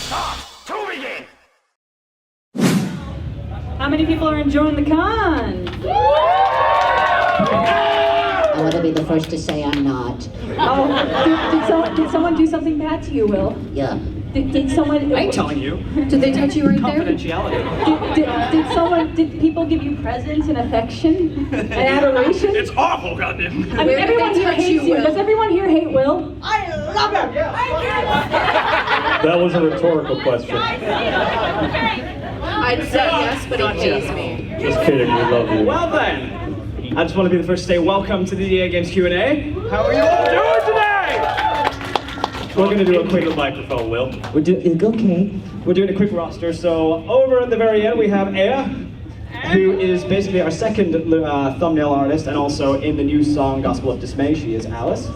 Toomanygames! How many people are enjoying the con? I want to be the first to say I'm not. Oh, did someone do something bad to you, Will? Yeah. Did someone? I ain't telling you. Did they touch you right there? Confidentiality. Did people give you presents and affection and adoration? It's awful, goddamn. I mean, everyone here hates you. Does everyone here hate Will? I love him! That was a rhetorical question. I'd say yes, but he hates me. Just kidding, we love you. Well then, I just want to be the first to say welcome to the Dagames Q&A. How are you all doing today? We're going to do a quick Microphone, Will. Okay. We're doing a quick roster. So over at the very end we have Aya, who is basically our second thumbnail artist, and also in the new song Gospel of Dismay, she is Alice.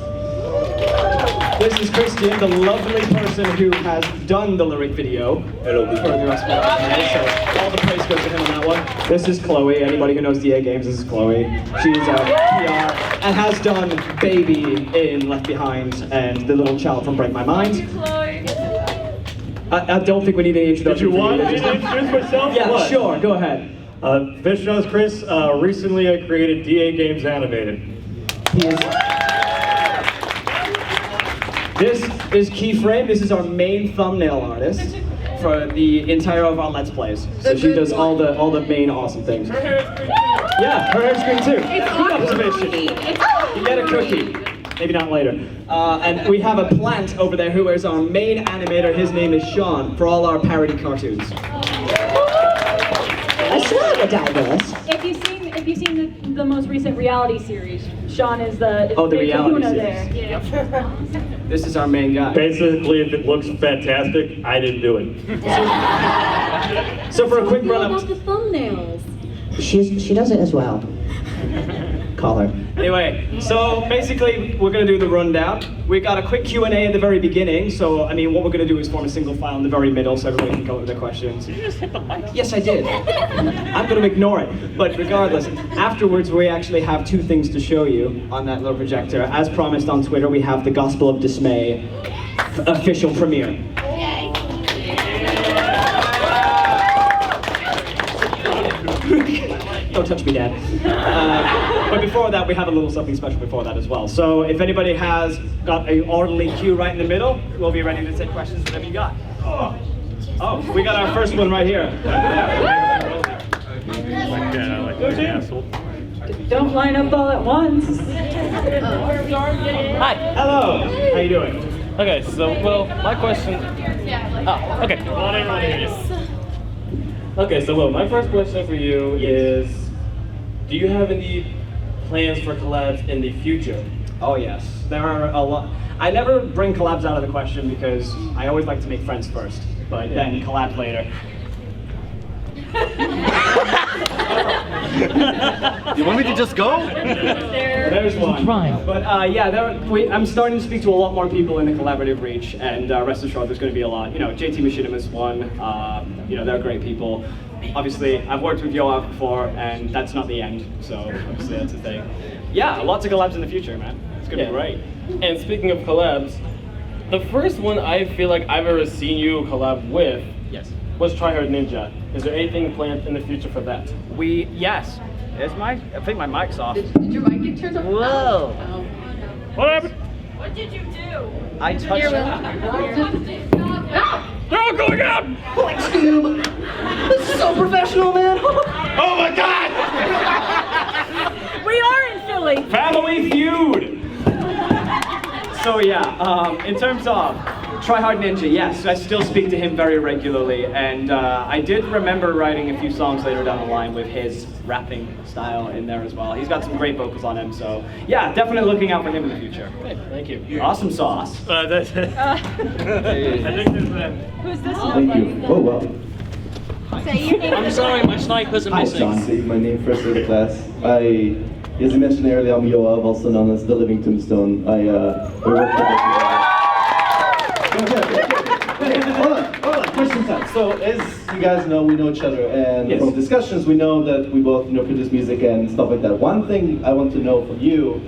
This is Christian, the lovely person who has done the lyric video for the Gospel of Dismay, so all the praise goes to him on that one. This is Chloe. Anybody who knows Dagames, this is Chloe. She's a PR and has done Baby in Left Behind and The Little Child from Break My Mind. I don't think we need any introduction. Did you want me to introduce myself? Yeah, What? sure, go ahead. Fish knows Chris. Recently I created Dagames Animated. He is... This is Keyframe. This is our main thumbnail artist for the entire of our Let's Plays. So she does all the main awesome things. Yeah, her hair's green too. Good observation. You get a cookie. Maybe not later. And we have a plant over there who is our main animator. His name is Sean, for all our parody cartoons. I still have a diverse. If you've seen the most recent reality series, Sean is the reality kahuna series. there. Yeah. This is our main guy. Basically, if it looks fantastic, I didn't do it. So for a quick What run-up... about the thumbnails? She does it as well. Call her. Anyway, so basically we're going to do the rundown. We got a quick Q&A at the very beginning, so I mean what we're going to do is form a single file in the very middle so everybody can come up with their questions. Did you just hit the mic? Yes, I did. I'm going to ignore it. But regardless, afterwards we actually have two things to show you on that little projector. As promised on Twitter, we have the Gospel of Dismay official premiere. Don't touch me, Dad. But before that, we have a little something special before that as well. So if anybody has got an orderly queue right in the middle, we'll be ready to take questions whatever you got. Oh, we got our first one right here. Don't line up all at once. Hi. Hello. How you doing? Okay, so, well, my question... Oh, okay. Okay, so, well, my first question for you is, do you have any plans for collabs in the future? Oh yes, there are a lot. I never bring collabs out of the question because I always like to make friends first, but then collab later. You want me to just go? There's one. But yeah, I'm starting to speak to a lot more people in the collaborative reach, and rest assured there's going to be a lot. You know, JT Machinima is one. You know, they're great people. Obviously, I've worked with Yoav before, and that's not the end. So obviously that's the thing. Yeah, lots of collabs in the future, man. It's going to be great. And speaking of collabs, the first one I feel like I've ever seen you collab with was Try Hard Ninja. Is there anything planned in the future for that? Yes. I think my mic's off. Did your mic get turned off? Whoa. Oh. What happened? What did you do? I touched it. They're all going out! This is so professional, man. Oh my god! We are in Philly. Family Feud! So yeah, in terms of Try Hard Ninja, yes, I still speak to him very regularly, and I did remember writing a few songs later down the line with his rapping style in there as well. He's got some great vocals on him, so yeah, definitely looking out for him in the future. Hey, thank you. Awesome sauce. That's it. I think there's Who's this? Thank you. Oh, well. Say your name. I'm sorry, my sniper's Hi, missing. John. See, my name first in the class. As you mentioned earlier, I'm Yoav, also known as the Living Tombstone. We work Hold on, question time. So, as you guys know, we know each other, and Yes. from discussions, we know that we both, produce music and stuff like that. One thing I want to know from you,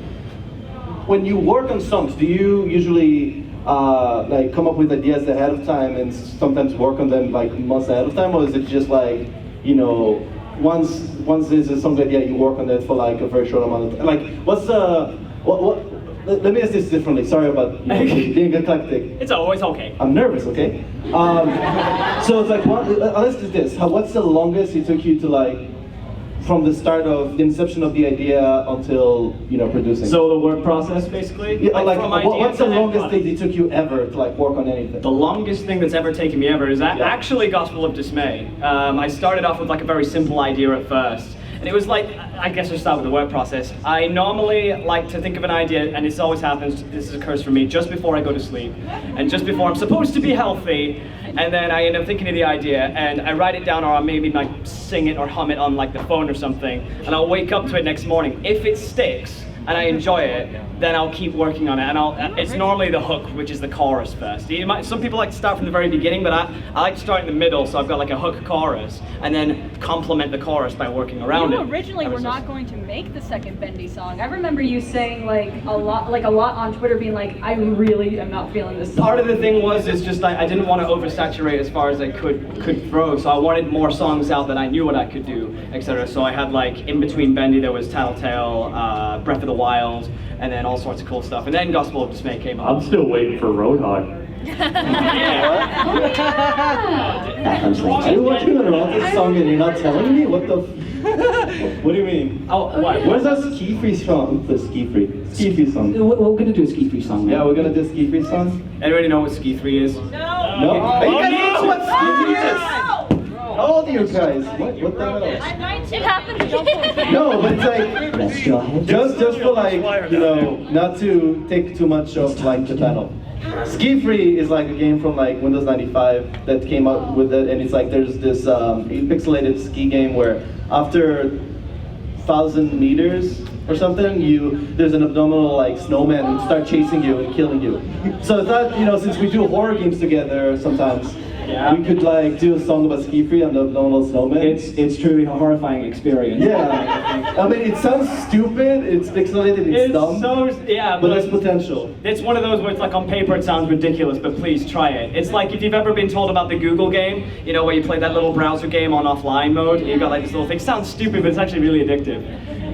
when you work on songs, do you usually like come up with ideas ahead of time and sometimes work on them like months ahead of time, or is it just like, you know, once there's a song idea, you work on it for like a very short amount of time? Like, what's what? Let me ask this differently. Sorry about being eclectic. It's always okay. I'm nervous, okay? So it's like, let's do this. What's the longest it took you to like, from the start of the inception of the idea until, you know, producing? So the work process, basically? Yeah, like from idea what's the to end longest product? thing it took you ever to like work on anything? The longest thing that's ever taken me ever is actually Gospel of Dismay. I started off with like a very simple idea at first. And it was like, I guess I'll start with the work process. I normally like to think of an idea, and this always happens, this occurs for me, just before I go to sleep. And just before I'm supposed to be healthy, and then I end up thinking of the idea, and I write it down, or I'll maybe like sing it or hum it on like the phone or something, and I'll wake up to it next morning. If it sticks, and I enjoy it, then I'll keep working on it. And it's normally the hook, which is the chorus first. Some people like to start from the very beginning, but I like to start in the middle, so I've got like a hook chorus, and then complement the chorus by working around it. You originally were not going to make the second Bendy song. I remember you saying like a lot on Twitter, being like, I really am not feeling this song. Part of the thing was, it's just like I didn't want to oversaturate as far as I could throw, so I wanted more songs out that I knew what I could do, etc. So I had like, in between Bendy there was Tattletale, Breath of the Wild, and then all sorts of cool stuff. And then Gospel of Dismay came up. I'm still waiting for Roadhog. Are you working on this song and you're not telling me? What the what do you mean? Oh, what? Where's that ski free song? The ski free song. We're gonna do a ski free song now. Yeah, we're gonna do a ski free song? Anybody know what Ski 3 is? No? Are you guys know what ski free is? How old are you guys? What the hell? It happened. No, but it's like, Rest your head. just for like, you know, not to take too much of like the title. Ski Free is like a game from like Windows 95 that came out with it, and it's like there's this pixelated ski game where after 1,000 meters or something, there's an abdominal like snowman and start chasing you and killing you. So I thought, you know, since we do horror games together sometimes, we could like do a song about Ski Free and the abdominal snowman. It's truly a horrifying experience. Yeah, I mean it sounds stupid, it's pixelated, it's dumb, but there's potential. It's one of those where it's like on paper it sounds ridiculous, but please try it. It's like if you've ever been told about the Google game, you know, where you play that little browser game on offline mode, and you've got like this little thing. It sounds stupid, but it's actually really addictive.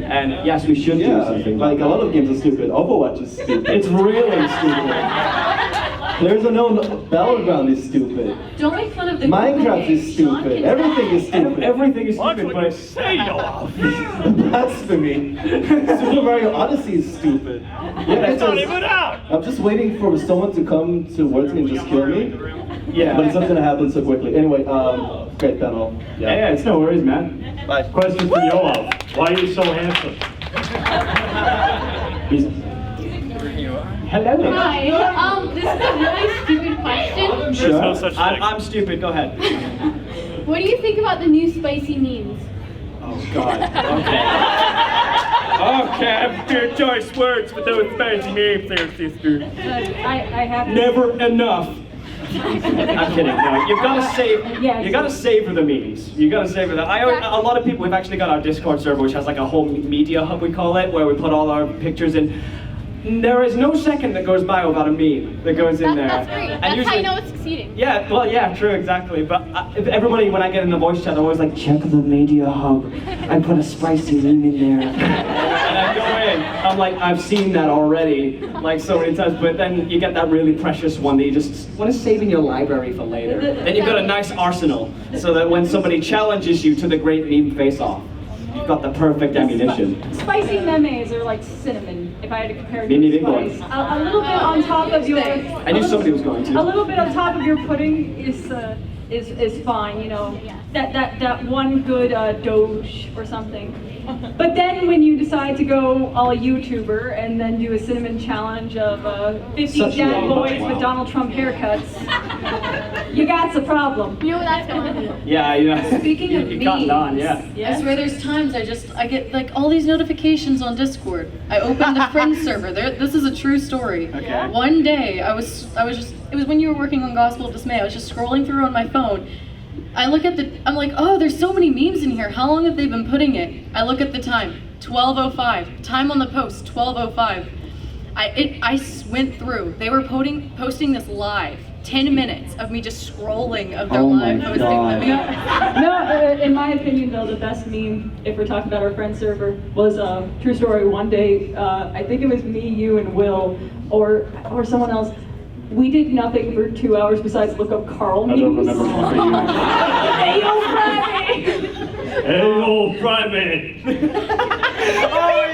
And yes, we should do something like a lot of games are stupid. Overwatch is stupid. It's really stupid. There's a known Battleground is stupid. Don't make fun of the Minecraft is stupid. Everything is stupid. Everything is stupid, but Say Yoav! Blasphemy. Super Mario Odyssey is stupid. Yeah, It's not even out! I'm just waiting for someone to come to work and just kill me. yeah. But it's not gonna happen so quickly. Anyway, great panel. Yeah, it's no worries, man. Bye. Question for Yoav. Why are you so handsome? Hello. Hi. This is a really stupid question. There's no such thing. I'm stupid, go ahead. What do you think about the new spicy memes? Oh, God. Okay, I have good choice words for those fancy names there, sister. I have Never enough. I'm kidding. No, you've got to save. Yeah, You got to savor the memes. You got to savor that. A lot of people. We've actually got our Discord server, which has like a whole media hub, we call it, where we put all our pictures in. There is no second that goes by without a meme that goes in there. That's great. That's how you know it's succeeding. Yeah, well, yeah, true, exactly. But everybody, when I get in the voice chat, I'm always like, check the media hub. I put a spicy meme in there. And I go in, I'm like, I've seen that already, like so many times. But then you get that really precious one that you just want to save in your library for later. Then you've got a nice arsenal, so that when somebody challenges you to the great meme face-off, you've got the perfect ammunition. Spicy memes are like cinnamon, if I had to compare it Mini to big one. spice. A little bit on top of your... I knew somebody was going to. A little bit on top of your pudding is fine, you know. That one good Doge or something. But then when you decide to go all YouTuber and then do a cinnamon challenge of 50 Such dad a- boys wow. with Donald Trump haircuts, you got a problem. You know what that's going to do? Yeah. Speaking of you caught on, yeah. I swear there's times I get like all these notifications on Discord. I opened the friends server. This is a true story. Okay. One day I was just, it was when you were working on Gospel of Dismay. I was just scrolling through on my phone. I'm like, oh, there's so many memes in here. How long have they been putting it? I look at the time, 12:05. Time on the post, 12:05. went through. They were posting this live. 10 minutes of me just scrolling of their Oh my live posting God. the meme. No, in my opinion though, the best meme, if we're talking about our friend server, was true story. One day, I think it was me, you, and Will, or someone else. We did nothing for 2 hours besides look up Carl memes. I don't remember what you Hey, old Friday! Hey, old fry man. Oh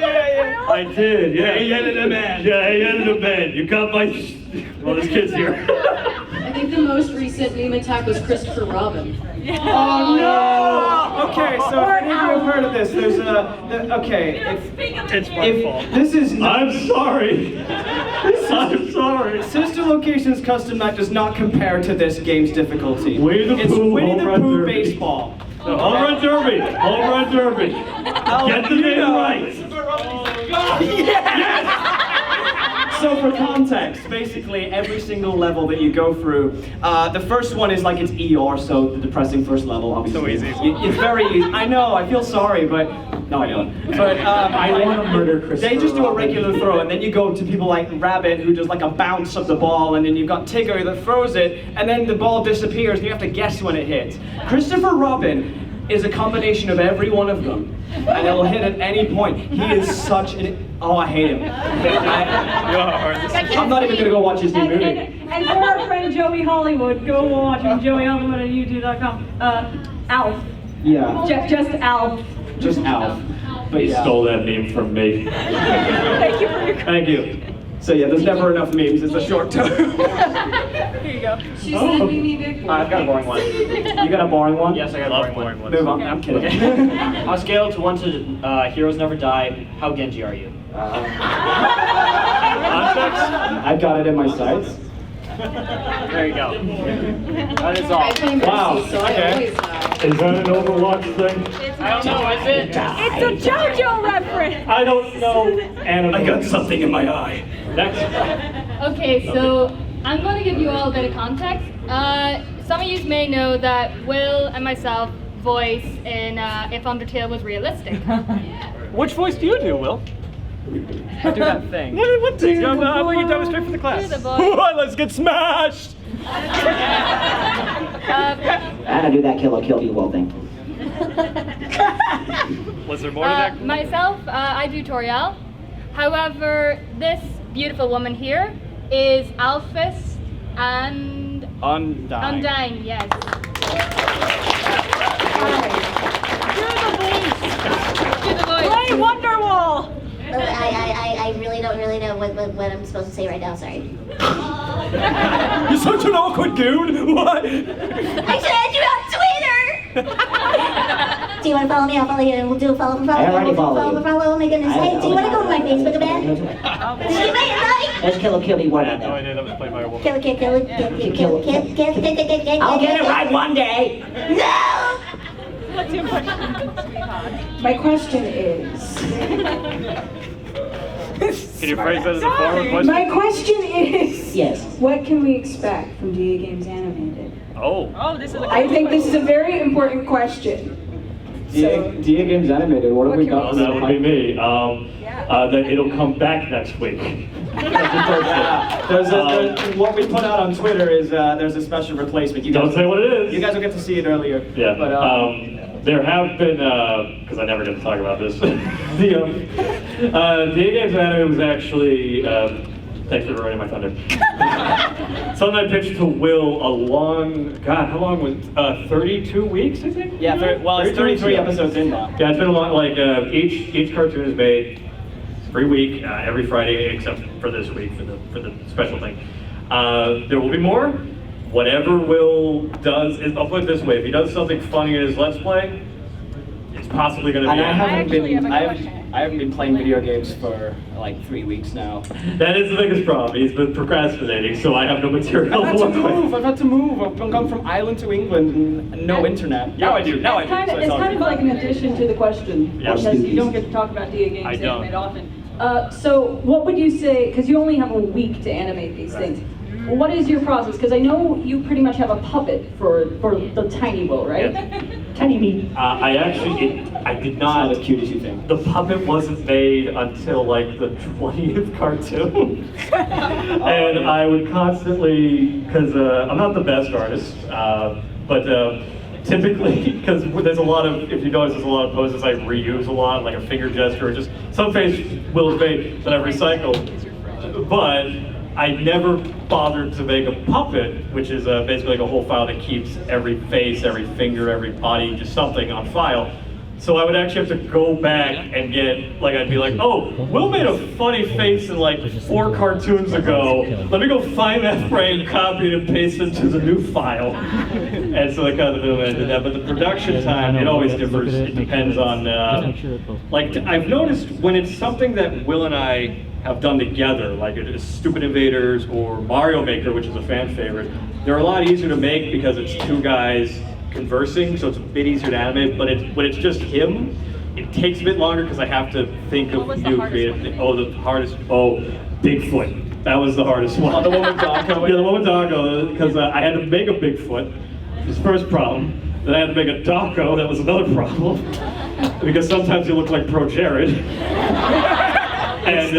yeah. I did, yeah. Hey, editor man. Yeah, hey, editor man. You got my... Well, this kid's here. I think the most recent meme attack was Christopher Robin. Oh no! Okay, so if any of you have heard of this, there's It's my fault. this is I'm sorry. I'm sorry. Sister Location's custom night does not compare to this game's difficulty. Winnie the It's Pooh, Winnie Home the Run Pooh Derby. baseball. Home Run Derby. Home Run Derby. Get the name right. So for context, basically every single level that you go through, the first one is like it's ER, so the depressing first level, obviously. So easy. It's very easy. I know, I feel sorry, but no, I don't. But I want to murder Christopher they just do a Robin. regular throw, and then you go to people like Rabbit, who does like a bounce of the ball, and then you've got Tigger that throws it, and then the ball disappears, and you have to guess when it hits. Christopher Robin is a combination of every one of them, and it'll hit at any point. He is such an... Oh, I hate him. I'm not even gonna go watch his new movie. And for our friend Joey Hollywood, go watch him, Joey Hollywood at youtube.com. Alf. Yeah, Just Alf. just Alf. But He yeah. stole that meme from me. Thank you for your Thank you. So yeah, there's never enough memes. It's a short term. Here you go. She said we need Victor. I've got a boring one. You got a boring one? Yes, I got Love a boring one. Move on. I'm kidding. On a scale to 1 to Heroes Never Die, how Genji are you? Context? I've got it in my sights. There you go. That is all. I play Mercy, Wow, so I okay. always die. Is that an Overwatch thing? I don't know, is it? It's a JoJo reference! I don't know anime. I got something in my eye. Next. Okay, so I'm going to give you all a bit of context. Some of you may know that Will and myself voice in If Undertale was realistic. Which voice do you do, Will? I do that thing. What do you? I'll bring you demonstrate for the class. Do the voice. Let's get smashed! I do that kill you will thing. Was there more to that? Myself, I do Toriel. However, this beautiful woman here is Alphys and Undying. Undying, yes. Do the voice. Play Wonderwall! I really don't know what I'm supposed to say right now, sorry. You're such an awkward goon! What? I should add you on Twitter! Do you want to follow me? I'll follow you, and we'll do a follow. I already followed you. Oh my goodness. Hey, do you want to go to my Facebook event? Did you make it right? There's kill me one I of had no them. idea that was played by a woman. Kill. I'll get it right one day. No! My question is, Can you phrase that as a form of question? my question is, Yes. what can we expect from DA Games Animated? Oh. I think this is a very important question. DA Games Animated, what have we got? That would be me. That it'll come back next week. What we put out on Twitter is there's a special replacement. You Don't guys, say what it is. You guys will get to see it earlier. Yeah. But There have been, because I never get to talk about this, the Games Anime was actually, thanks for ruining my thunder. Something I pitched to Will a long, God, how long was 32 weeks, I think? yeah, it's 33 episodes in now. Yeah, it's been a long, like, each cartoon is made every week, every Friday, except for this week, for the special thing. There will be more. Whatever Will does, I'll put it this way, if he does something funny in his Let's Play, it's possibly going to be And I animated. haven't been playing video games for like 3 weeks now. That is the biggest problem. He's been procrastinating, so I have no material I've to had to work with. move. I've had to move. I've gone from Ireland to England and no internet. Now I do. Now I do. It's So it's all kind of good. like an addition to the question, Yeah. because you don't get to talk about DA games I don't. animated often. So what would you say, because you only have a week to animate these things, what is your process? Because I know you pretty much have a puppet for the tiny Will, right? tiny me. I did not. Not as cute as you think. The puppet wasn't made until like the 20th cartoon. And I would constantly, because I'm not the best artist, but typically, because there's a lot of, if you notice, there's a lot of poses I reuse a lot, like a finger gesture, or just some face Will has made that I've recycled. But I never bothered to make a puppet, which is basically like a whole file that keeps every face, every finger, every body, just something on file. So I would actually have to go back and get, like, I'd be like, oh, Will made a funny face in like 4 cartoons ago. Let me go find that frame, copy it, and paste it to the new file. And so I kind of did that. But the production time, it always differs. It depends on, like, I've noticed when it's something that Will and I have done together, like it is Stupid Invaders or Mario Maker, which is a fan favorite, they're a lot easier to make because it's 2 guys conversing, so it's a bit easier to animate. But when it's just him, it takes a bit longer because I have to think of new creative things. Oh, the hardest, Bigfoot. That was the hardest one. Oh, the one with Doggo? Yeah, the one with Doggo, because I had to make a Bigfoot, which was the first problem. Then I had to make a Doggo, that was another problem. Because sometimes you look like Pro Jared. And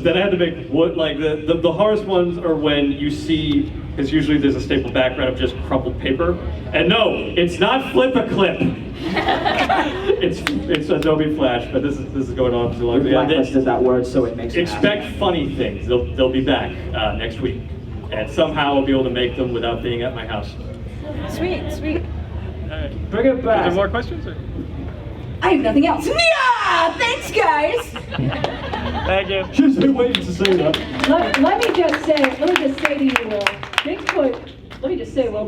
then I had to make wood, like the hardest ones are when you see, because usually there's a staple background of just crumpled paper. And no, it's not Flip-A-Clip. it's Adobe Flash, but this is going on too long. We blacklisted that word, so it makes it expect happen. funny things. They'll be back next week. And somehow I'll be able to make them without being at my house. Sweet, sweet. Bring it back. Are there more questions? Or? I have nothing else. Yeah! Thanks, guys! Thank you. She's been waiting to say that. Let me just say to you, Will,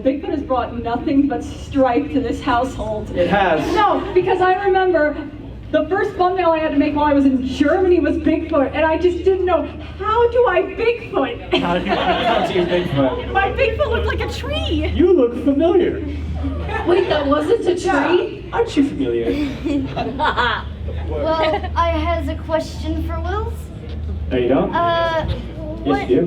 Bigfoot has brought nothing but strife to this household. It has. No, because I remember the first thumbnail I had to make while I was in Germany was Bigfoot, and I just didn't know, how do I Bigfoot? How do you Bigfoot? My Bigfoot looked like a tree. You look familiar. Wait, that wasn't a tree? Aren't you familiar? Well, I has a question for Wills. No, you don't? What, Yes, you do.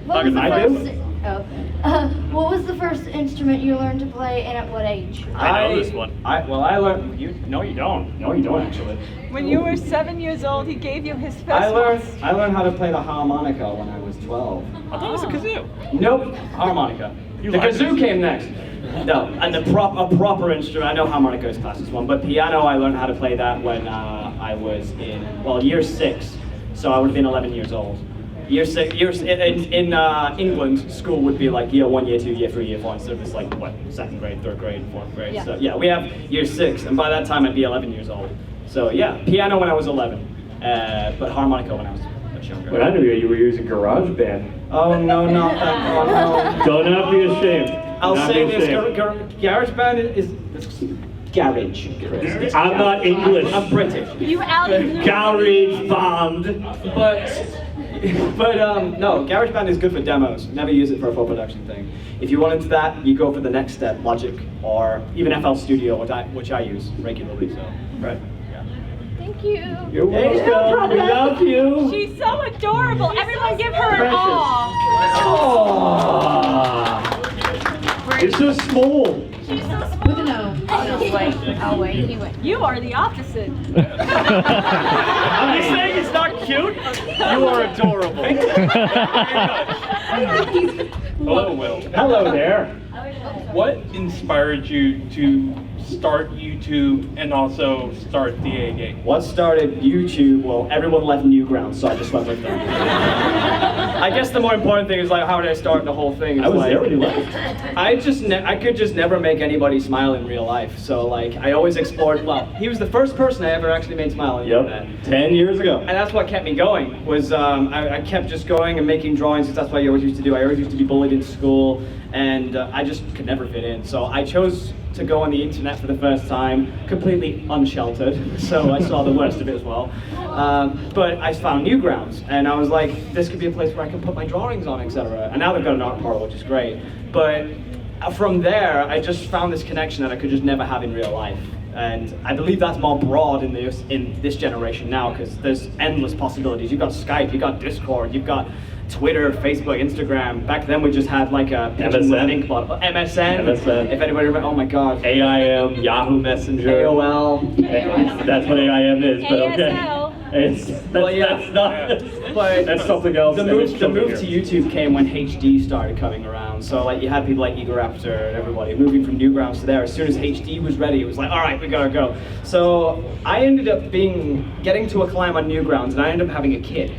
what was the I do? first, what was the first instrument you learned to play and at what age? I know this one. I learned. No, you don't. No, you don't actually. When you were 7 years old, he gave you his first I learned how to play the harmonica when I was 12. I thought it was a kazoo. Nope, harmonica. The like kazoo came next. No, and a proper instrument. I know harmonica is classed as one, but piano I learned how to play that when I was in year 6, so I would have been 11 years old. Year 6, in England, school would be like year 1, year 2, year 3, year 4, instead of this like what 2nd grade, 3rd grade, 4th grade. Yeah. So yeah, we have year 6, and by that time I'd be 11 years old. So yeah, piano when I was 11, but harmonica when I was much younger. When I knew you were using GarageBand. Oh no, not that! Oh no! Do not be ashamed. I'll Not say be this: ashamed. GarageBand is garage. Chris. I'm not English. I'm British. You outed Garage bombed. But no, GarageBand is good for demos. Never use it for a full production thing. If you want into that, you go for the next step, Logic or even FL Studio, which I use regularly. So right. Thank you. You're welcome. We love you. She's so adorable. Everyone give her an aw. You're so small. With an O. I'll wait. You wait. You are the opposite. Are you saying it's not cute? You are adorable. Oh, well. Hello there. What inspired you to start YouTube and also start DA Game? What started YouTube? Well, everyone left Newgrounds, so I just went with them. I guess the more important thing is like, how did I start the whole thing? I was like, there when you left. I could just never make anybody smile in real life. So like, I always explored. Well, he was the first person I ever actually made smile on the internet. 10 years ago. And that's what kept me going. Was I kept just going and making drawings because that's what I always used to do. I always used to be bullied in school, and I just could never fit in. So I chose to go on the internet for the first time, completely unsheltered, so I saw the worst of it as well. But I found Newgrounds, and I was like, this could be a place where I can put my drawings on, etc. And now they've got an art portal, which is great. But from there, I just found this connection that I could just never have in real life. And I believe that's more broad in this generation now, because there's endless possibilities. You've got Skype, you've got Discord, you've got Twitter, Facebook, Instagram. Back then we just had like a pigeon with an ink bottle. MSN. If anybody remember, oh my god. AIM, Yahoo Messenger. AOL. That's what AIM is, but okay. ASL. That's something else. The move to YouTube came when HD started coming around. So like you had people like Egoraptor and everybody moving from Newgrounds to there. As soon as HD was ready, it was like, all right, we gotta go. So I ended up getting to acclaim on Newgrounds, and I ended up having a kid.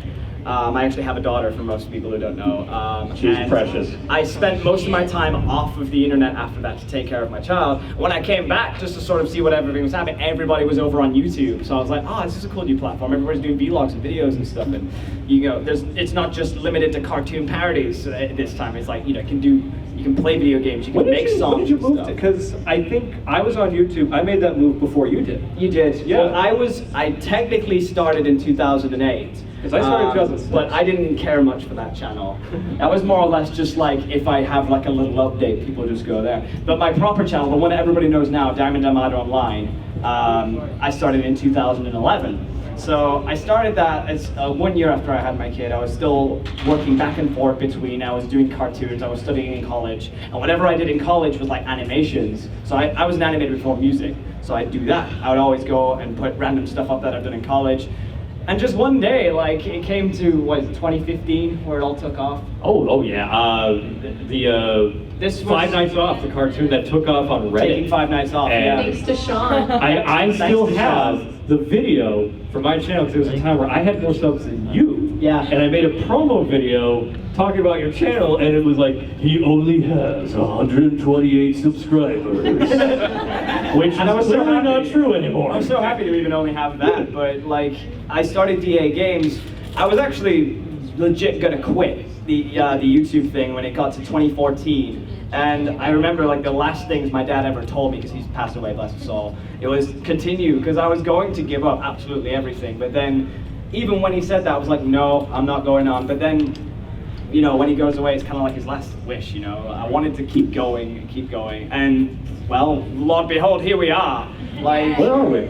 I actually have a daughter, for most people who don't know. She's precious. I spent most of my time off of the internet after that to take care of my child. When I came back, just to sort of see what everything was happening, everybody was over on YouTube. So I was like, oh, this is a cool new platform. Everybody's doing vlogs and videos and stuff. And it's not just limited to cartoon parodies this time. It's like, you can play video games, you can make songs. When did you move to? Because I think I was on YouTube. I made that move before you did. You did. Yeah. Well, I technically started in 2008. Because I started in 2006. But I didn't care much for that channel. That was more or less just like, if I have like a little update, people just go there. But my proper channel, the one that everybody knows now, Diamond Armada Online, I started in 2011. So I started that as 1 year after I had my kid. I was still working back and forth between, I was doing cartoons, I was studying in college, and whatever I did in college was like animations. So I was an animator before music, so I'd do that. I would always go and put random stuff up that I've done in college. And just one day, like, it came to, 2015, where it all took off? Oh yeah. This was 5 Nights Off, the cartoon that took off on Reddit. Taking 5 nights off, And yeah. Thanks to Sean. I still have the video for my channel, because there was a time where I had more subs than you. Yeah. And I made a promo video talking about your channel, and it was like, he only has 128 subscribers. Which is really not true anymore. I'm so happy to even only have that, but like, I started DA Games. I was actually legit gonna quit the YouTube thing when it got to 2014. And I remember like the last things my dad ever told me, because he's passed away, bless his soul, it was continue, because I was going to give up absolutely everything. But then, even when he said that, I was like, no, I'm not going on. But then, when he goes away, it's kind of like his last wish, I wanted to keep going, and well, Lord behold, here we are. Like, Where are we?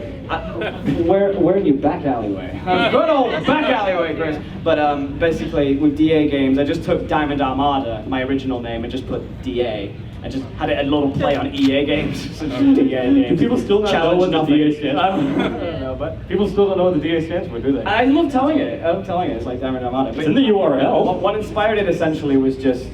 We're in your back alleyway. Good old back alleyway, Chris. But basically, with DA Games, I just took Diamond Armada, my original name, and just put DA. I just had a little play on EA Games. So just DA Games. Do people still not know what the DA stands for? I don't know, but people still don't know what the DA stands for, do they? I love telling it. It's like Diamond Armada. It's in the URL. What inspired it essentially was just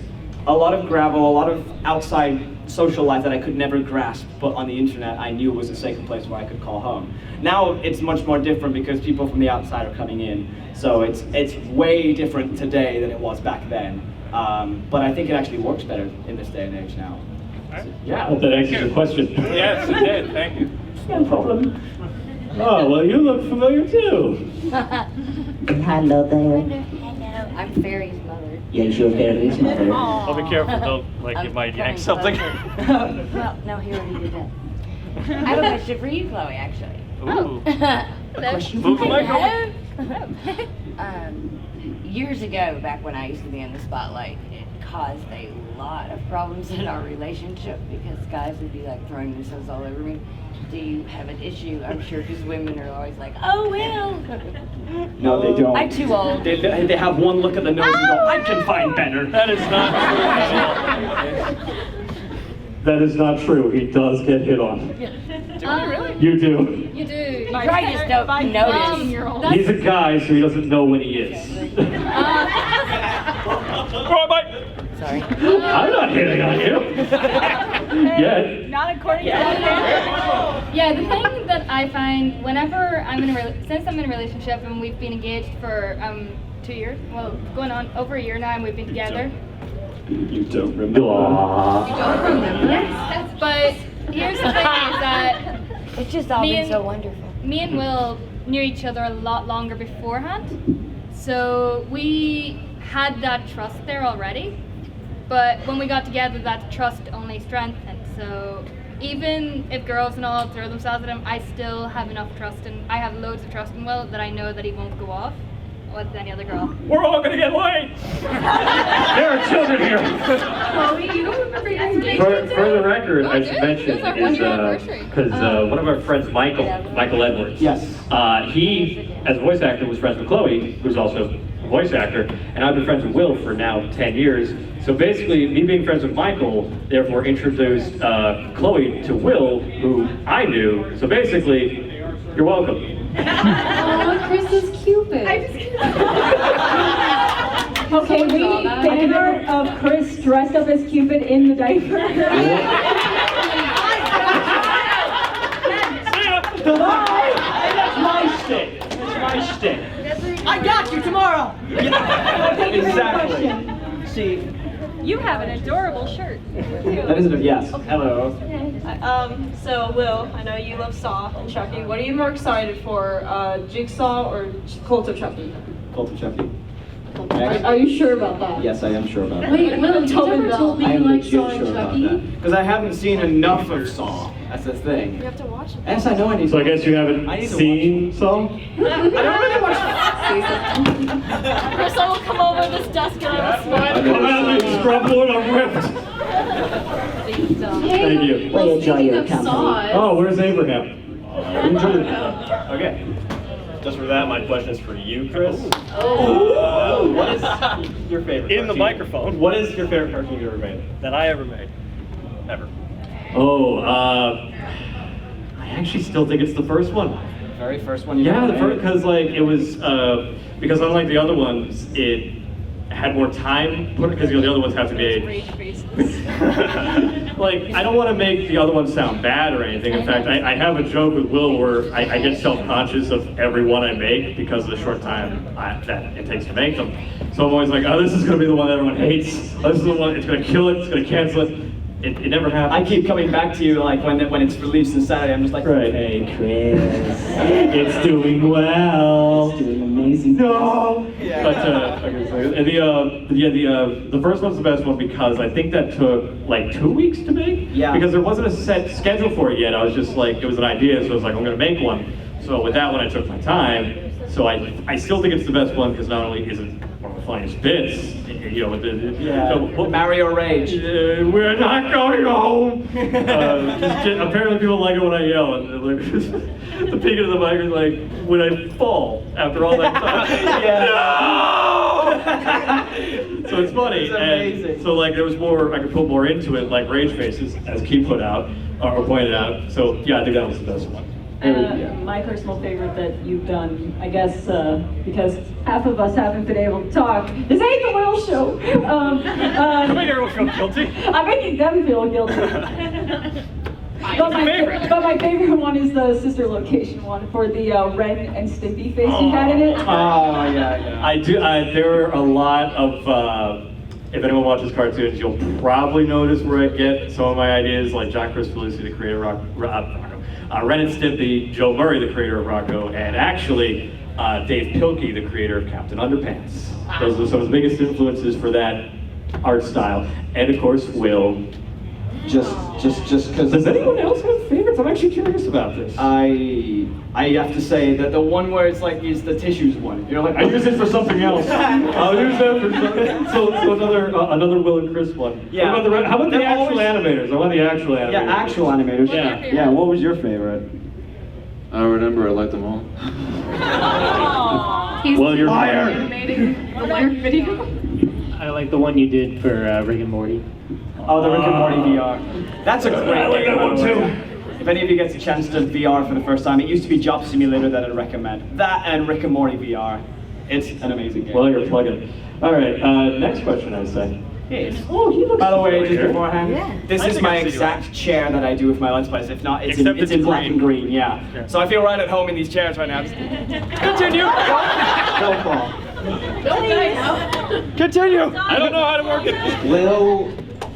a lot of gravel, a lot of outside social life that I could never grasp, but on the internet I knew was a sacred place where I could call home. Now it's much more different because people from the outside are coming in, so it's way different today than it was back then. But I think it actually works better in this day and age now. So, yeah. I hope that answers your question. Yes, it did. Thank you. No problem. Oh, well, you look familiar too. Hello there. Hello, I'm Fairy's mother. Yes, you're Fairy's mother. I'll be careful, though, like you might yank something. Well, no, he already did that. I have a question for you, Chloe, actually. Ooh. Move the mic. Years ago, back when I used to be in the spotlight, it caused a lot of problems in our relationship because guys would be like throwing themselves all over me. Do you have an issue? I'm sure because women are always like, oh, well. No, they don't. I'm too old. They have one look at the nose and go, I can find better. That is not true. That is not true. He does get hit on. Do you really? You do. You do. You probably just don't notice. He's a guy, so he doesn't know when he is. Come on, Mike. Sorry. I'm not hitting on you. Yet. Not according to Yeah, the thing that I find whenever I'm in since I'm in a relationship and we've been engaged for 2 years, well, going on over a year now, and we've been together. You don't remember. You don't remember? Yes. But here's the thing: is that It's just all been so wonderful. me and Will knew each other a lot longer beforehand, so we had that trust there already. But when we got together, that trust only strengthened. So even if girls and all throw themselves at him, I still have enough trust, and I have loads of trust in Will that I know that he won't go off with any other girl. We're all gonna get laid. There are children here. Chloe, you don't remember your engagement? For the record, I should It mention was our 1 year anniversary. because one of our friends, Michael Edwards. Yes. He, as a voice actor, was friends with Chloe, who's also voice actor, and I've been friends with Will for now 10 years. So basically, me being friends with Michael, therefore introduced Chloe to Will, who I knew. So basically, you're welcome. Oh, Chris is Cupid. Okay, we need banner of Chris dressed up as Cupid in the diaper. Bye. That's my shtick. That's my shtick. I got you tomorrow. Exactly. See, You have an adorable shirt. that is a yes. Hello. So Will, I know you love Saw and Chucky. What are you more excited for, Jigsaw or Cult of Chucky? Cult of Chucky. Are you sure about that? Yes, I am sure about that. Wait, Will, you never told me I you am like legit Saw and sure about Chucky? that. Because I haven't seen enough of Saw. That's the thing. You have to watch it. Yes, I know I need to. So I guess you haven't I need to seen Saw? I don't really watch. Chris, I will come over this desk and I will smash Come at me, scrubboard, I'm ripped. Hey, Thank you. well, We enjoy speaking your of company. Saws, Oh, where's Abraham? Enjoy it. Okay. Just for that, my question is for you, Chris. What is your favorite? In the cartoon? microphone. What is your favorite cartoon you ever made? That I ever made. Ever. Oh, I actually still think it's the first one. Very first one you Yeah, ever the first, made? because like it was, because unlike the other ones, it had more time, because the other ones have to be like, I don't want to make the other ones sound bad or anything. In fact, I have a joke with Will where I get self-conscious of every one I make because of the short time that it takes to make them. So I'm always like, oh, this is going to be the one that everyone hates. Oh, this is the one, it's going to kill it, it's going to cancel it. It never happens. I keep coming back to you like when it's released on Saturday. I'm just like, Right. Hey, Chris. It's doing well. It's doing amazing. No. Yeah. But okay, so, and the first one's the best one because I think that took like 2 weeks to make. Yeah. Because there wasn't a set schedule for it yet. I was just like, it was an idea, so I was like, I'm gonna make one. So with that one, I took my time. So I still think it's the best one because not only is it one of the funniest bits, you know, with the Mario Rage. We're not going home. Apparently people like it when I yell, and like, the peak of the mic is like when I fall after all that time. No! So it's funny, It's amazing. and so like there was more, I could put more into it, like Rage Faces, as Keith put out or pointed out. So yeah, I think that was the best one. My personal favorite that you've done, I guess, because half of us haven't been able to talk, this ain't the Will Show. You're making everyone feel guilty. I'm making them feel guilty. But my favorite one is the sister location one for the Ren and Stimpy face you had in it. Oh yeah. I do. There are a lot of. If anyone watches cartoons, you'll probably notice where I get some of my ideas, like John Cristolucci, the creator of Ren and Stimpy, Joe Murray, the creator of Rocco, and actually Dave Pilkey, the creator of Captain Underpants. Those are some of the biggest influences for that art style, and of course, Will. Just because. Does anyone else have favorites? I'm actually curious about this. I have to say that the one where it's like is the tissues one. You know, like I use it for something else. I'll use that for something. So another Will and Chris one. Yeah. How about the They're actual always- animators? I want the actual animators. Yeah, actual animators. Yeah. Yeah. What was your favorite? I don't remember. I liked them all. Well, you're fired. animating the lyric video. I like the one you did for Rick and Morty. Oh, the Rick and Morty VR. That's a great I like game. that one too. If any of you gets a chance to VR for the first time, it used to be Job Simulator that I'd recommend. That and Rick and Morty VR. It's an amazing game. Well, you're plugging. All right. Next question, I say. Yes. Oh, he looks. By the way, familiar. just beforehand, this I is think my I've seen you exact chair that I do with my Let's Plays. If not, it's Except in it's black green. and green, yeah. So I feel right at home in these chairs right now. Continue. Don't fall. Continue. I don't know how to work it. Will,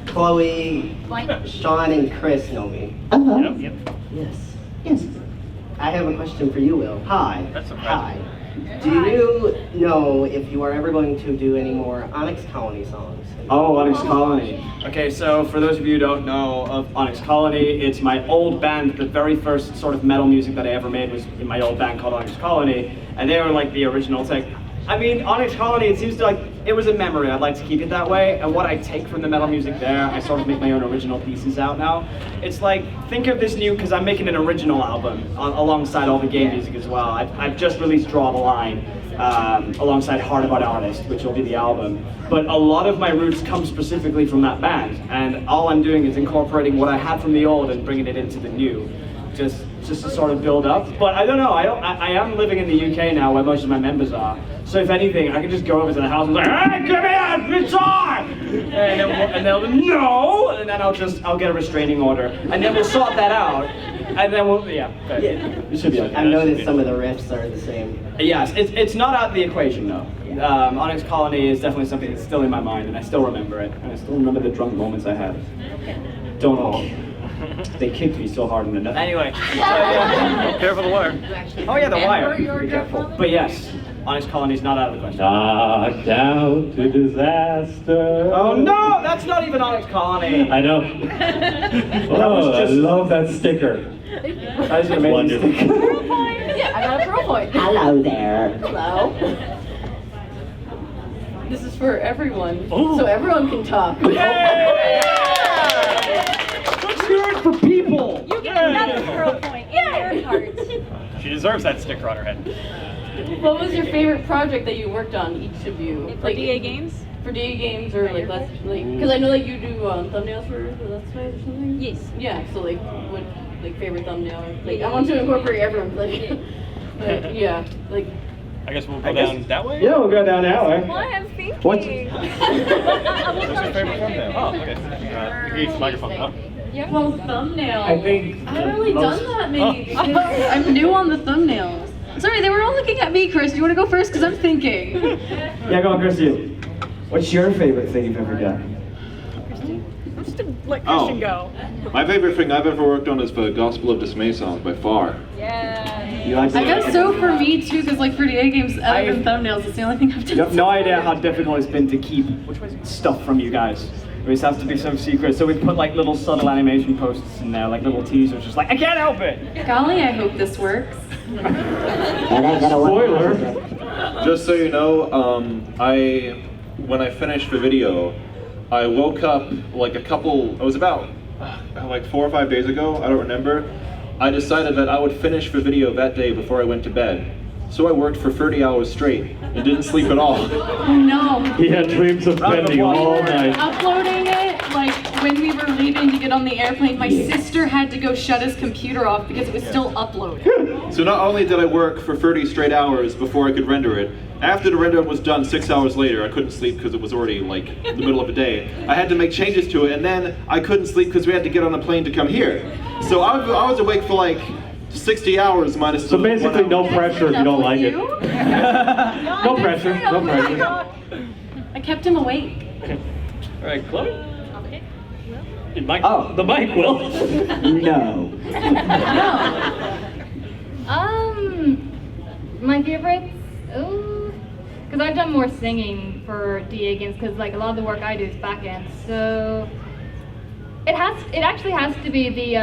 Chloe, Sean, and Chris know me. Yep. Yes. Yes. I have a question for you, Will. Hi. That's surprising. Hi. Do you know if you are ever going to do any more Onyx Colony songs? Oh, Onyx Colony. Okay, so for those of you who don't know of Onyx Colony, it's my old band. The very first sort of metal music that I ever made was in my old band called Onyx Colony, and they were like the original thing. I mean, Onyx Colony, it seems to like it was a memory. I'd like to keep it that way. And what I take from the metal music there, I sort of make my own original pieces out now. It's like, think of this new, because I'm making an original album alongside all the game music as well. I've just released Draw the Line alongside Heart of an Artist, which will be the album. But a lot of my roots come specifically from that band. And all I'm doing is incorporating what I had from the old and bringing it into the new. Just to sort of build up. But I don't know, I am living in the UK now where most of my members are. So if anything, I can just go over to the house and be like, hey, give me a guitar! And they'll no! And then I'll get a restraining order. And then we'll sort that out. And then we'll, it should be okay. I've noticed some of the riffs are the same. Yes, it's not out of the equation though. Onyx Colony is definitely something that's still in my mind and I still remember it. And I still remember the drunk moments I had. Don't all. They kicked me so hard in the nut. Anyway. Careful the wire. Oh yeah, the wire. Be careful. But yes, Onyx Colony's not out of the question. Knocked down to disaster. Oh no, that's not even Onyx Colony. I know. I love that sticker. That is an amazing sticker. Yeah, I got a pro point. Hello there. Hello. This is for everyone, so everyone can talk. Let's hear it for people. You get another girl point in your heart. She deserves that sticker on her head. What was your favorite project that you worked on, each of you? For DA Games? For DA Games or like let's because I know like you do thumbnails for Let's Plays or something. Yes. Yeah. So like what like favorite thumbnail? Like I want to incorporate everyone. Like, but yeah, like. I guess we'll go down that way? Yeah, we'll go down that way. Well, I'm thinking. What's your favorite thumbnail? Oh, okay. You can microphone up. Yeah. Well, thumbnail. I think I haven't really done that many. I'm new on the thumbnails. Sorry, they were all looking at me, Chris. Do you want to go first? Because I'm thinking. Yeah, go on, Chris. You. What's your favorite thing you've ever done? I'm just gonna let Christian go. My favorite thing I've ever worked on is the Gospel of Dismay songs by far. Yeah. You like I guess so for me too, because like for DA Games, other than thumbnails, it's the only thing I've done. You have no idea how difficult it's been to keep stuff from you guys. It always has to be so secret. So we put like little subtle animation posts in there, like little teasers, just like, I can't help it! Golly, I hope this works. Spoiler! Just so you know, when I finished the video, I woke up like it was about like 4 or 5 days ago, I don't remember. I decided that I would finish the video that day before I went to bed. So I worked for 30 hours straight and didn't sleep at all. Oh no. He had dreams of bending all night. Uploading it, like when we were leaving to get on the airplane, my sister had to go shut his computer off because it was still uploading. So not only did I work for 30 straight hours before I could render it, after the render was done 6 hours later, I couldn't sleep because it was already like the middle of the day. I had to make changes to it, and then I couldn't sleep because we had to get on a plane to come here. So I was awake for like 60 hours minus. So basically, no pressure if you don't like it. No pressure. No pressure. I kept him awake. All right, Chloe. Okay. The mic will. No. My favorites? Oh, because I've done more singing for DA Games because like a lot of the work I do is back end. So it actually has to be the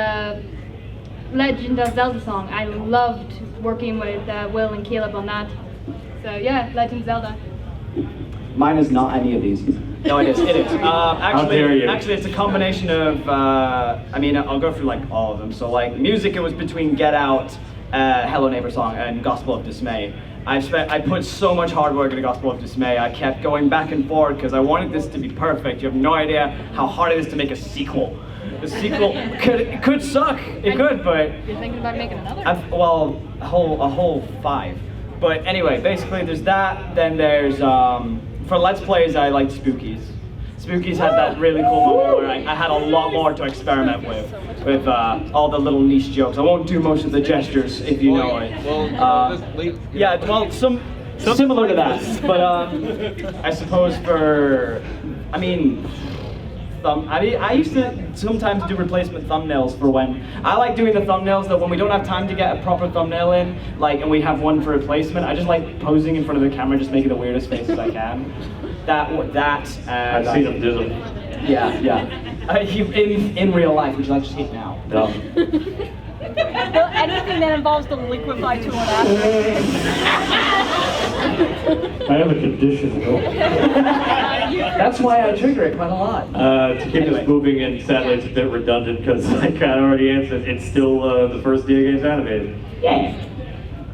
Legend of Zelda song. I loved working with Will and Caleb on that. So yeah, Legend of Zelda. Mine is not any of these. No, it is. It is. dare you. Actually, it's a combination of. I mean, I'll go through like all of them. So like music, it was between Get Out, Hello Neighbor Song, and Gospel of Dismay. I put so much hard work into Gospel of Dismay. I kept going back and forth because I wanted this to be perfect. You have no idea how hard it is to make a sequel. The sequel could suck. It could, but You're thinking about making another? well, a whole 5. But anyway, basically there's that. Then there's for Let's Plays, I liked Spookies. Spookies had that really cool moment where I had a lot more to experiment with all the little niche jokes. I won't do most of the gestures if you know it. Yeah, well, similar to that. But I suppose I used to sometimes do replacement thumbnails for when I like doing the thumbnails that when we don't have time to get a proper thumbnail in, like, and we have one for replacement. I just like posing in front of the camera, just making the weirdest faces I can. That. I've seen him do them. Yeah. In real life, which I just hate now. Anything that involves the liquefy tool and I have a condition, Will. That's why I trigger it quite a lot. To keep this moving, and sadly it's a bit redundant because I kind of already answered, it's still the first Dagames animated. Yeah.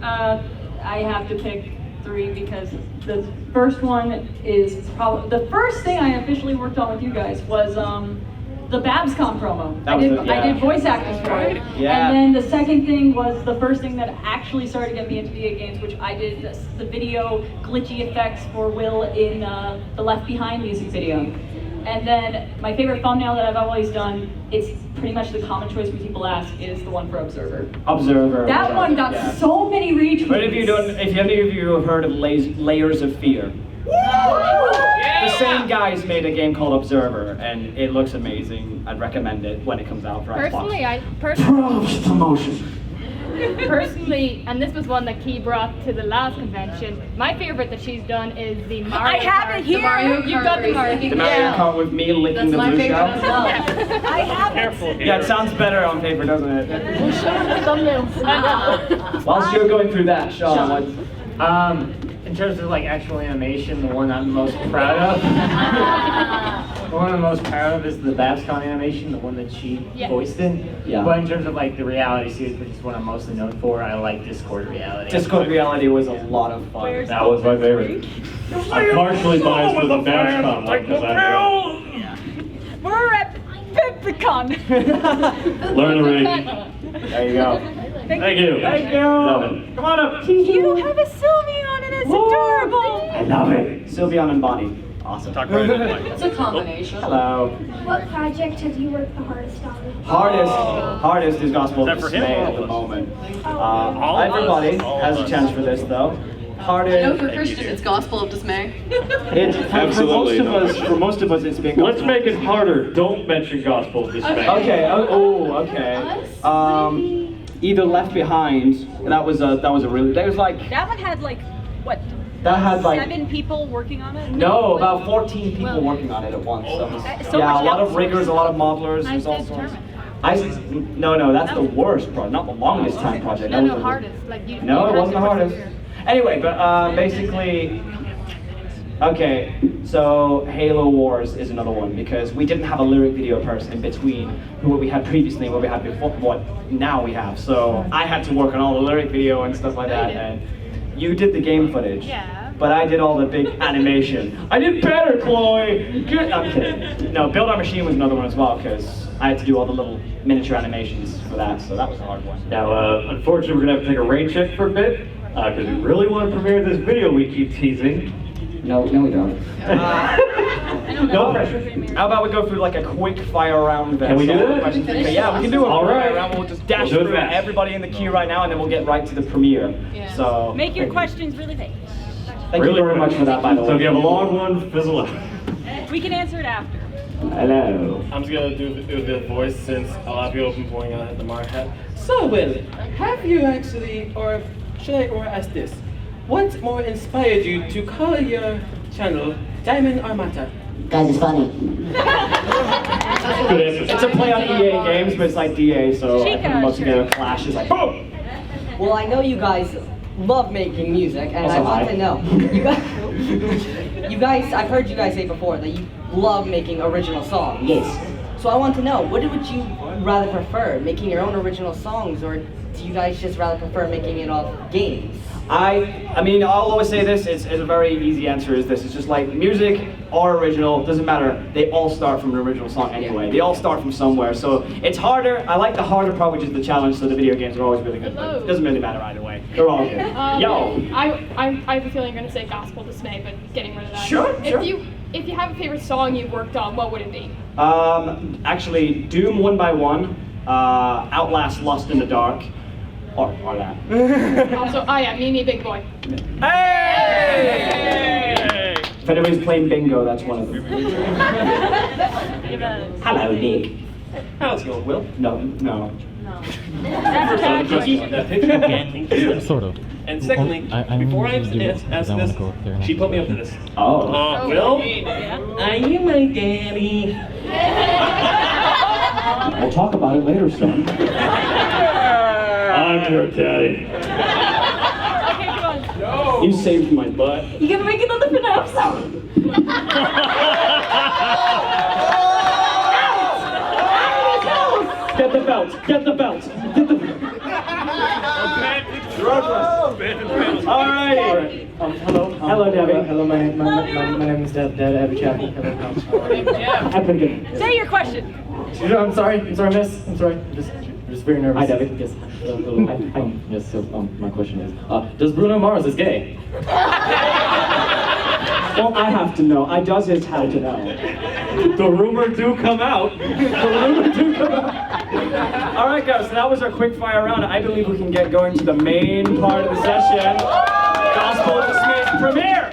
I have to pick 3 because the first one is probably the first thing I officially worked on with you guys was the BabsCon promo. I did voice acting for it. Yeah. And then the second thing was the first thing that actually started getting me into video games, which I did the video glitchy effects for Will in the Left Behind music video. And then my favorite thumbnail that I've always done, it's pretty much the common choice when people ask, is the one for Observer. Observer. That one got so many retweets. But if any of you have heard of Layers of Fear, the same guys made a game called Observer, and it looks amazing. I'd recommend it when it comes out for Xbox. Personally, and this was one that Key brought to the last convention, my favorite that she's done is the Mario I have Kart. it here. The Mario Kart. You've got the Mario The Mario Kart with me licking the blue shell. I have it. Yeah, it sounds better on paper, doesn't it? thumbnails. Whilst you're going through that, Sean, In terms of like actual animation, the one I'm most proud of, is the BabsCon animation, the one that she voiced in. Yeah. But in terms of like the reality series, which is what I'm mostly known for, I like Discord reality. Discord reality was a lot of fun. That was my favorite. I'm partially biased for the BabsCon one because We're at BibCon. Learn already. There you go. Thank you. Thank you. Love it. Come on up. You have a Sylveon and it's adorable. I love it. Sylveon and Bonnie. Awesome. It's a combination. Hello. What project have you worked the hardest on? Hardest is Gospel of Dismay at the moment. Everybody has a chance for this though. I Hardest. know for Christian it's Gospel of Dismay. For most of us, it's been. Let's make it harder. Don't mention Gospel of Dismay. Okay. Okay. Either Left Behind. That was like. That one had like, what? That had like 7 people working on it? No, about 14 people working on it at once. So so yeah, much a lot of outsourcing. riggers, a lot of modelers. There's all sorts. No, that's the worst project, not the longest time project. That was the- hardest. Like you. No, you it wasn't the have to hardest. persevere. Anyway, but basically, okay, so Halo Wars is another one because we didn't have a lyric video person in between what we had previously, what we had before, what now we have. So I had to work on all the lyric video and stuff like that, and you did the game footage. Yeah. But I did all the big animation. I did better, Chloe! Good. I'm kidding. No, Build Our Machine was another one as well because I had to do all the little miniature animations for that, so that was a hard one. Now, unfortunately, we're going to have to take a rain check for a bit because we really want to premiere this video we keep teasing. No, we don't. No pressure. How about we go through like a quick fire round? Can we do that? Yeah, we can do it. All right. Round. We'll just dash We'll do it through fast. everybody in the queue right now, and then we'll get right to the premiere. Yeah. So Make your questions really vague. thank you very much for that, by the way. So if you have a long one, fizzle out. We can answer it after. Hello. I'm just gonna do the voice since a lot of people have been pointing out at the Mario hat. So, Will, have you actually, or should I ask this? What more inspired you to call your channel Diamond Armata? Guys, it's funny. It's a play on EA games, but it's like DA, so I put them both together. Clash is like boom. Well, I know you guys love making music, and Also I want hi. to know. You guys, I've heard you guys say before that you love making original songs. Yes. So I want to know, what would you rather prefer, making your own original songs, or do you guys just rather prefer making it off games? I mean, I'll always say this, it's a very easy answer is this. It's just like music or original, doesn't matter. They all start from an original song anyway. They all start from somewhere. So it's harder. I like the harder part, which is the challenge, so the video games are always really good. But it doesn't really matter either way. They're all good. Yo! I have a feeling you're going to say Gospel Dismay, but getting rid of that. Sure. If you have a favorite song you've worked on, what would it be? Actually, Doom 1 by 1, Outlast Lost in the Dark, or that. Also, Mimi Big Boy. Hey! If anybody's playing bingo, that's one of them. Hello, Nick. How's it going, Will? No. First off, the picture can Sort of. And secondly, before I ask this, she put me up to this. Oh. Will, are you my daddy? We'll talk about it later, son. I'm your daddy. Okay, come on. You saved my butt. You gonna make another FNAF song? Get the belt. Get the belt. Get the belt. Alright. Hello. Hello, Debbie. Hello, my name is Deb Abichak. I'm pretty good. Say your question. I'm sorry, miss. I'm sorry. I'm just very nervous. Hi, Debbie. Yes. Hello. Yes. So, my question is, does Bruno Mars is gay? Well, I have to know. I just have to know. The rumor do come out. All right, guys. So that was our quick fire round. I believe we can get going to the main part of the session. Gospel Dismay premiere.